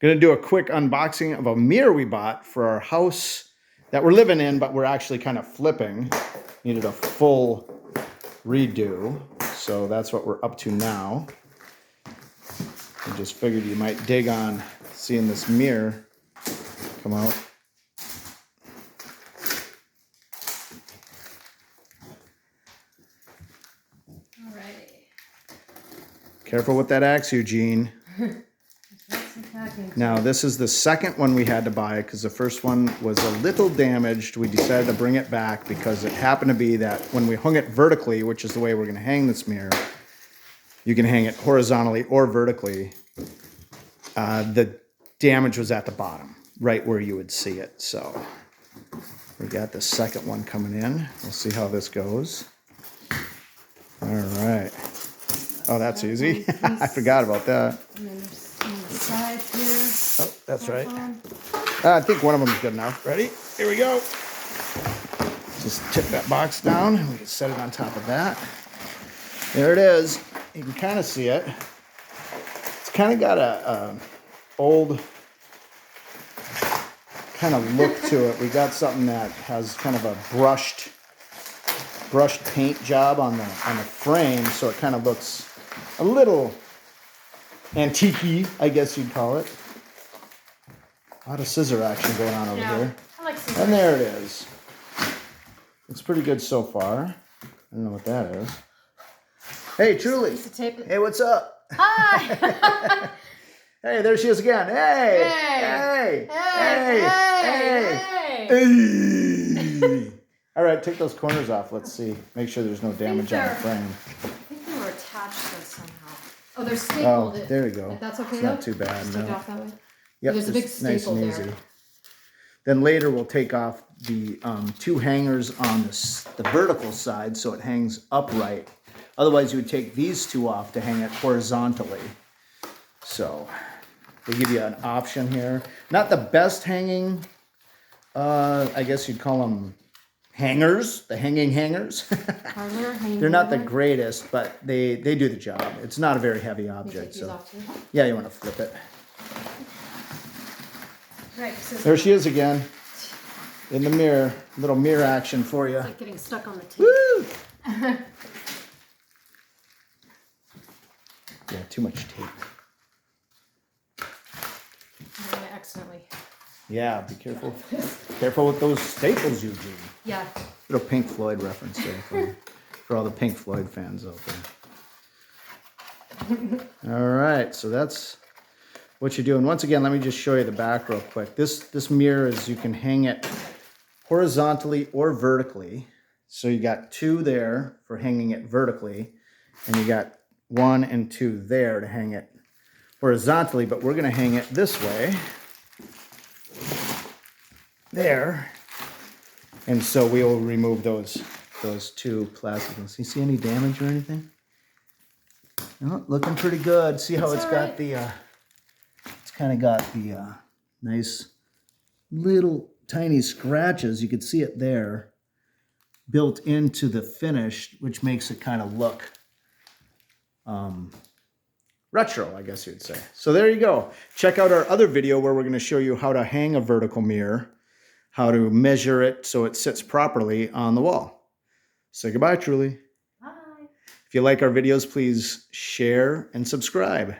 Gonna do a quick unboxing of a mirror we bought for our house that we're living in, but we're actually kind of flipping. Needed a full redo. So that's what we're up to now. I just figured you might dig on seeing this mirror come out. Alrighty. Careful with that axe, Eugene. Now, this is the second one we had to buy because the first one was a little damaged. We decided to bring it back because it happened to be that when we hung it vertically, which is the way we're going to hang this mirror, you can hang it horizontally or vertically. The damage was at the bottom, right where you would see it. So we got the second one coming in. We'll see how this goes. All right. Oh, that's easy. I forgot about that. And then there's on the sides here. Oh, that's right. I think one of them is good enough. Ready? Here we go. Just tip that box down and we can set it on top of that. There it is. You can kind of see it. It's kind of got a old kind of look to it. We got something that has kind of a brushed paint job on the frame, so it kind of looks a little antique-y, I guess you'd call it. A lot of scissor action going on over here. I like scissors. And there it is. It's pretty good so far. I don't know what that is. Hey, Truly. Hey, what's up? Hi. Hey, there she is again. Hey. Hey. Hey. Hey. All right, take those corners off. Let's see. Make sure there's no damage on the frame. I think they were attached though somehow. Oh, they're stapled. Oh, there we go. If that's okay, it's though? not too bad. Just take it off that way? Yep, There's a big it's nice staple and there. easy. Then later we'll take off the two hangers on the vertical side so it hangs upright. Otherwise, you would take these two off to hang it horizontally. So they give you an option here. Not the best hanging, I guess you'd call them hangers, the hanging hangers. They're not the greatest, but they do the job. It's not a very heavy object. So yeah, you want to flip it. Right, so There she is again in the mirror. Little mirror action for you. it's like getting stuck on the tape. Woo! Yeah, too much tape. I'm gonna accidentally. Yeah, be careful. Careful with those staples, Eugene. Yeah. Little Pink Floyd reference there for all the Pink Floyd fans out there. All right, so that's what you're doing. Once again, let me just show you the back real quick. This mirror is, you can hang it horizontally or vertically. So you got two there for hanging it vertically, and you got 1 and 2 there to hang it horizontally, but we're going to hang it this way. There. And so we will remove those two plastic ones. You see any damage or anything? Oh, looking pretty good. See how it's got the it's kind of got the nice little tiny scratches. You can see it there built into the finish, which makes it kind of look retro, I guess you'd say. So there you go. Check out our other video where we're going to show you how to hang a vertical mirror, how to measure it so it sits properly on the wall. Say goodbye, Truly. Bye. If you like our videos, please share and subscribe.